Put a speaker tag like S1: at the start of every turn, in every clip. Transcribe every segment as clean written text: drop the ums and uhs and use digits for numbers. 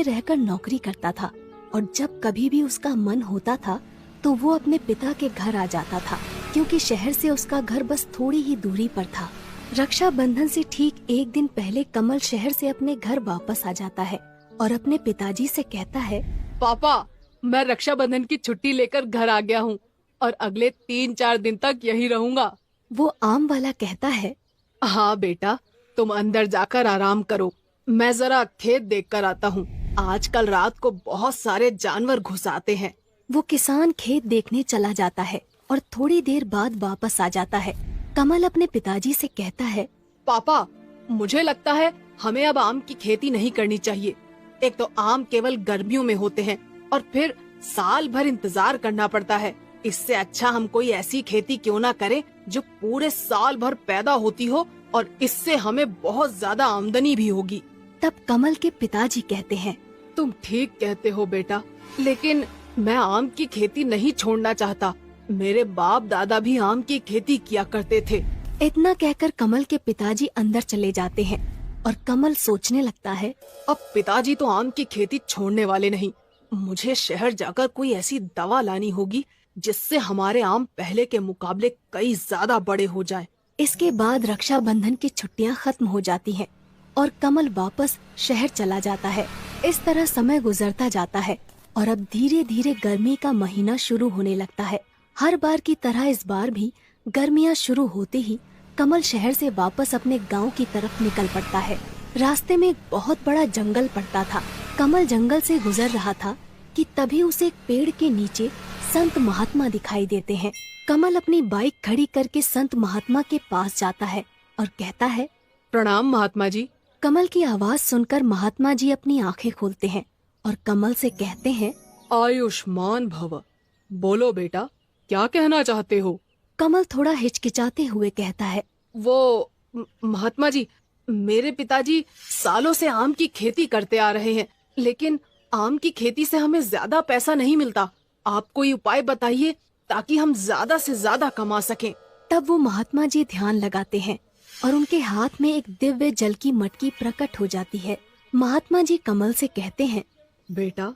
S1: रहकर नौकरी करता था और जब कभी भी उसका मन होता था तो वो अपने पिता के घर आ जाता था, क्योंकि शहर से उसका घर बस थोड़ी ही दूरी पर था। रक्षाबंधन से ठीक एक दिन पहले कमल शहर से अपने घर वापस आ जाता है और अपने पिताजी से कहता है,
S2: पापा, मैं रक्षाबंधन की छुट्टी लेकर घर आ गया हूँ और अगले 3-4 दिन तक यही रहूंगा।
S1: वो आम वाला कहता है,
S2: हाँ बेटा, तुम अंदर जाकर आराम करो, मैं जरा खेत देख कर आता हूँ। आजकल रात को बहुत सारे जानवर घुस आते हैं।
S1: वो किसान खेत देखने चला जाता है और थोड़ी देर बाद वापस आ जाता है। कमल अपने पिताजी से कहता है,
S2: पापा, मुझे लगता है हमें अब आम की खेती नहीं करनी चाहिए। एक तो आम केवल गर्मियों में होते हैं और फिर साल भर इंतजार करना पड़ता है। इससे अच्छा हम कोई ऐसी खेती क्यों ना करें जो पूरे साल भर पैदा होती हो और इससे हमें बहुत ज्यादा आमदनी भी होगी।
S1: तब कमल के पिताजी कहते हैं,
S2: तुम ठीक कहते हो बेटा, लेकिन मैं आम की खेती नहीं छोड़ना चाहता। मेरे बाप दादा भी आम की खेती किया करते थे।
S1: इतना कहकर कमल के पिताजी अंदर चले जाते हैं और कमल सोचने लगता है,
S2: अब पिताजी तो आम की खेती छोड़ने वाले नहीं। मुझे शहर जाकर कोई ऐसी दवा लानी होगी जिससे हमारे आम पहले के मुकाबले कई ज्यादा बड़े हो जाएं।
S1: इसके बाद रक्षाबंधन की छुट्टियां खत्म हो जाती हैं और कमल वापस शहर चला जाता है। इस तरह समय गुजरता जाता है और अब धीरे धीरे गर्मी का महीना शुरू होने लगता है। हर बार की तरह इस बार भी गर्मियां शुरू होते ही कमल शहर से वापस अपने गांव की तरफ निकल पड़ता है। रास्ते में एक बहुत बड़ा जंगल पड़ता था। कमल जंगल से गुजर रहा था कि तभी उसे एक पेड़ के नीचे संत महात्मा दिखाई देते हैं। कमल अपनी बाइक खड़ी करके संत महात्मा के पास जाता है और कहता है,
S2: प्रणाम महात्मा जी।
S1: कमल की आवाज सुनकर महात्मा जी अपनी आंखें खोलते हैं और कमल से कहते हैं,
S2: आयुष्मान भव। बोलो बेटा, क्या कहना चाहते हो?
S1: कमल थोड़ा हिचकिचाते हुए कहता है,
S2: वो महात्मा जी, मेरे पिताजी सालों से आम की खेती करते आ रहे हैं, लेकिन आम की खेती से हमें ज्यादा पैसा नहीं मिलता। आप कोई उपाय बताइए ताकि हम ज्यादा से ज्यादा कमा सकें।
S1: तब वो महात्मा जी ध्यान लगाते हैं और उनके हाथ में एक दिव्य जल की मटकी प्रकट हो जाती है। महात्मा जी कमल से कहते हैं,
S2: बेटा,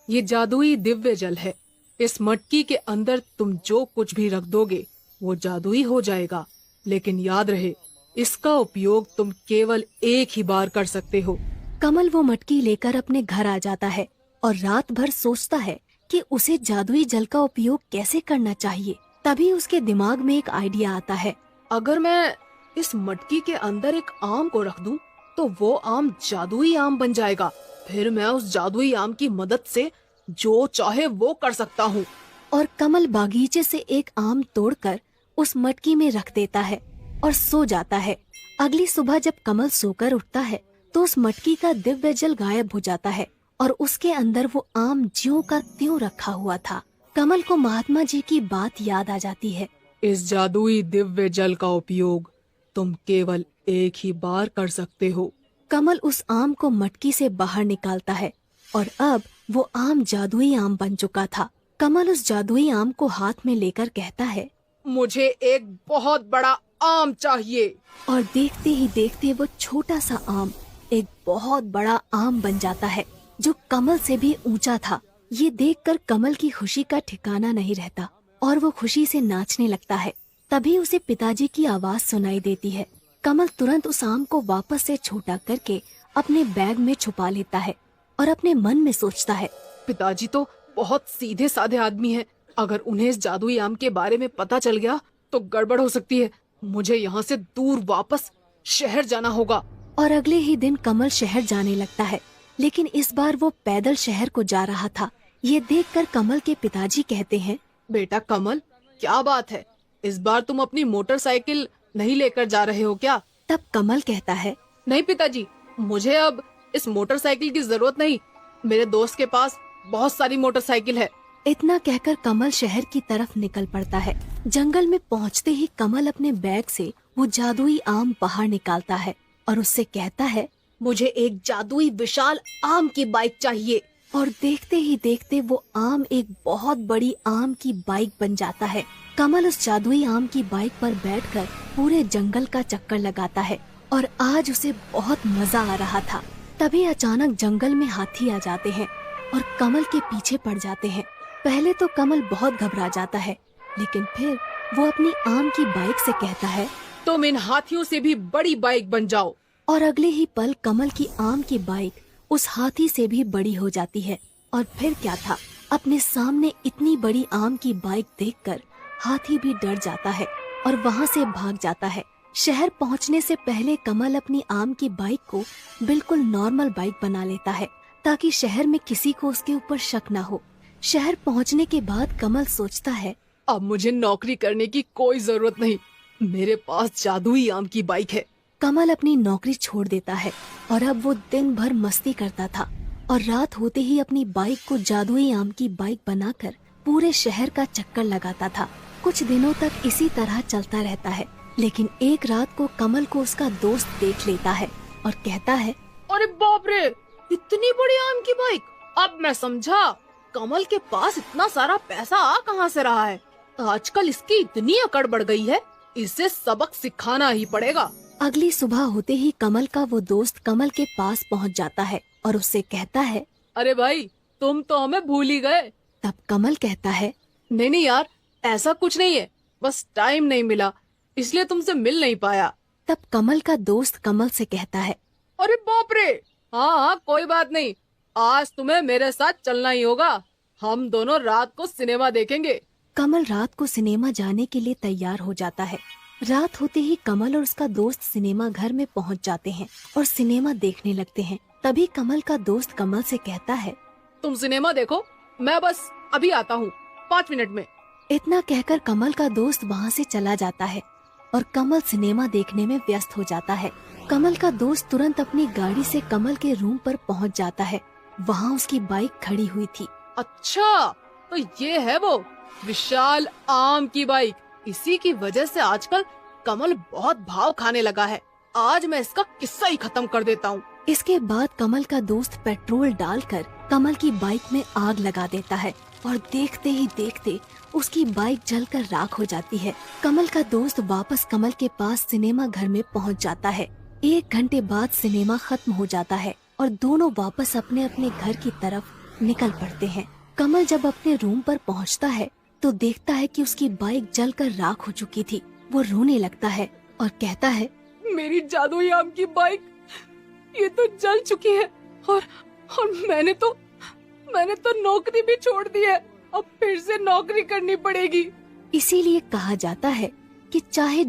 S2: ये जादुई दिव्य जल है। इस मटकी के अंदर तुम जो कुछ भी रख दोगे वो जादुई हो जाएगा, लेकिन याद रहे, इसका उपयोग तुम केवल एक ही बार कर सकते हो।
S1: कमल वो मटकी लेकर अपने घर आ जाता है और रात भर सोचता है कि उसे जादुई जल का उपयोग कैसे करना चाहिए। तभी उसके दिमाग में एक आइडिया आता है,
S2: अगर मैं इस मटकी के अंदर एक आम को रख दूं, तो वो आम जादुई आम बन जाएगा। फिर मैं उस जादुई आम की मदद से जो चाहे वो कर सकता हूँ।
S1: और कमल बागीचे से एक आम तोड़कर उस मटकी में रख देता है और सो जाता है। अगली सुबह जब कमल सोकर उठता है तो उस मटकी का दिव्य जल गायब हो जाता है और उसके अंदर वो आम ज्यों का त्यों रखा हुआ था। कमल को महात्मा जी की बात याद आ जाती है,
S2: इस जादुई दिव्य जल का उपयोग तुम केवल एक ही बार कर सकते हो।
S1: कमल उस आम को मटकी से बाहर निकालता है और अब वो आम जादुई आम बन चुका था। कमल उस जादुई आम को हाथ में लेकर कहता है,
S2: मुझे एक बहुत बड़ा आम चाहिए।
S1: और देखते ही देखते वो छोटा सा आम एक बहुत बड़ा आम बन जाता है, जो कमल से भी ऊंचा था। ये देखकर कमल की खुशी का ठिकाना नहीं रहता और वो खुशी से नाचने लगता है। तभी उसे पिताजी की आवाज सुनाई देती है। कमल तुरंत उस आम को वापस से छोटा करके अपने बैग में छुपा लेता है और अपने मन में सोचता है,
S2: पिताजी तो बहुत सीधे साधे आदमी हैं। अगर उन्हें इस जादुई आम के बारे में पता चल गया तो गड़बड़ हो सकती है। मुझे यहाँ से दूर वापस शहर जाना होगा।
S1: और अगले ही दिन कमल शहर जाने लगता है, लेकिन इस बार वो पैदल शहर को जा रहा था। ये देखकर कमल के पिताजी कहते हैं,
S2: बेटा कमल, क्या बात है, इस बार तुम अपनी मोटरसाइकिल नहीं लेकर जा रहे हो क्या?
S1: तब कमल कहता है,
S2: नहीं पिताजी, मुझे अब इस मोटरसाइकिल की जरूरत नहीं। मेरे दोस्त के पास बहुत सारी मोटरसाइकिल है।
S1: इतना कहकर कमल शहर की तरफ निकल पड़ता है। जंगल में पहुंचते ही कमल अपने बैग से वो जादुई आम बाहर निकालता है और उससे कहता है,
S2: मुझे एक जादुई विशाल आम की बाइक चाहिए।
S1: और देखते ही देखते वो आम एक बहुत बड़ी आम की बाइक बन जाता है। कमल उस जादुई आम की बाइक पर बैठकर पूरे जंगल का चक्कर लगाता है और आज उसे बहुत मजा आ रहा था। तभी अचानक जंगल में हाथी आ जाते हैं और कमल के पीछे पड़ जाते हैं। पहले तो कमल बहुत घबरा जाता है, लेकिन फिर वो अपनी आम की बाइक से कहता है,
S2: तुम इन हाथियों से भी बड़ी बाइक बन जाओ।
S1: और अगले ही पल कमल की आम की बाइक उस हाथी से भी बड़ी हो जाती है। और फिर क्या था, अपने सामने इतनी बड़ी आम की बाइक देखकर हाथी भी डर जाता है और वहाँ से भाग जाता है। शहर पहुँचने से पहले कमल अपनी आम की बाइक को बिल्कुल नॉर्मल बाइक बना लेता है, ताकि शहर में किसी को उसके ऊपर शक ना हो। शहर पहुँचने के बाद कमल सोचता है,
S2: अब मुझे नौकरी करने की कोई जरूरत नहीं, मेरे पास जादुई आम की बाइक है।
S1: कमल अपनी नौकरी छोड़ देता है और अब वो दिन भर मस्ती करता था और रात होते ही अपनी बाइक को जादुई आम की बाइक बनाकर पूरे शहर का चक्कर लगाता था। कुछ दिनों तक इसी तरह चलता रहता है, लेकिन एक रात को कमल को उसका दोस्त देख लेता है और कहता है,
S2: अरे बाप रे, इतनी बड़ी आम की बाइक! अब मैं समझा कमल के पास इतना सारा पैसा आ कहाँ से रहा है। आजकल इसकी इतनी अकड़ बढ़ गई है, इसे सबक सिखाना ही पड़ेगा।
S1: अगली सुबह होते ही कमल का वो दोस्त कमल के पास पहुंच जाता है और उससे कहता है,
S2: अरे भाई, तुम तो हमें भूल ही गए।
S1: तब कमल कहता है,
S2: नहीं यार, ऐसा कुछ नहीं है, बस टाइम नहीं मिला इसलिए तुमसे मिल नहीं पाया।
S1: तब कमल का दोस्त कमल से कहता है,
S2: अरे बाप रे, हाँ कोई बात नहीं, आज तुम्हें मेरे साथ चलना ही होगा। हम दोनों रात को सिनेमा देखेंगे।
S1: कमल रात को सिनेमा जाने के लिए तैयार हो जाता है। रात होते ही कमल और उसका दोस्त सिनेमा घर में पहुंच जाते हैं और सिनेमा देखने लगते हैं। तभी कमल का दोस्त कमल से कहता है,
S2: तुम सिनेमा देखो, मैं बस अभी आता हूँ 5 मिनट में।
S1: इतना कहकर कमल का दोस्त वहाँ से चला जाता है और कमल सिनेमा देखने में व्यस्त हो जाता है। कमल का दोस्त तुरंत अपनी गाड़ी से कमल के रूम पर पहुँच जाता है। वहाँ उसकी बाइक खड़ी हुई थी।
S2: अच्छा, तो ये है वो विशाल आम की बाइक। इसी की वजह से आजकल कमल बहुत भाव खाने लगा है। आज मैं इसका किस्सा ही खत्म कर देता हूँ।
S1: इसके बाद कमल का दोस्त पेट्रोल डालकर कमल की बाइक में आग लगा देता है और देखते ही देखते उसकी बाइक जलकर राख हो जाती है। कमल का दोस्त वापस कमल के पास सिनेमा घर में पहुंच जाता है। 1 घंटे बाद सिनेमा खत्म हो जाता है और दोनों वापस अपने अपने घर की तरफ निकल पड़ते हैं। कमल जब अपने रूम पर पहुंचता है तो देखता है कि उसकी बाइक जलकर राख हो चुकी थी। वो रोने लगता है और कहता है,
S2: मेरी जादुई आम की बाइक ये तो जल चुकी है और मैंने तो नौकरी भी छोड़ दी है। अब फिर से नौकरी करनी पड़ेगी।
S1: इसीलिए कहा जाता है कि चाहे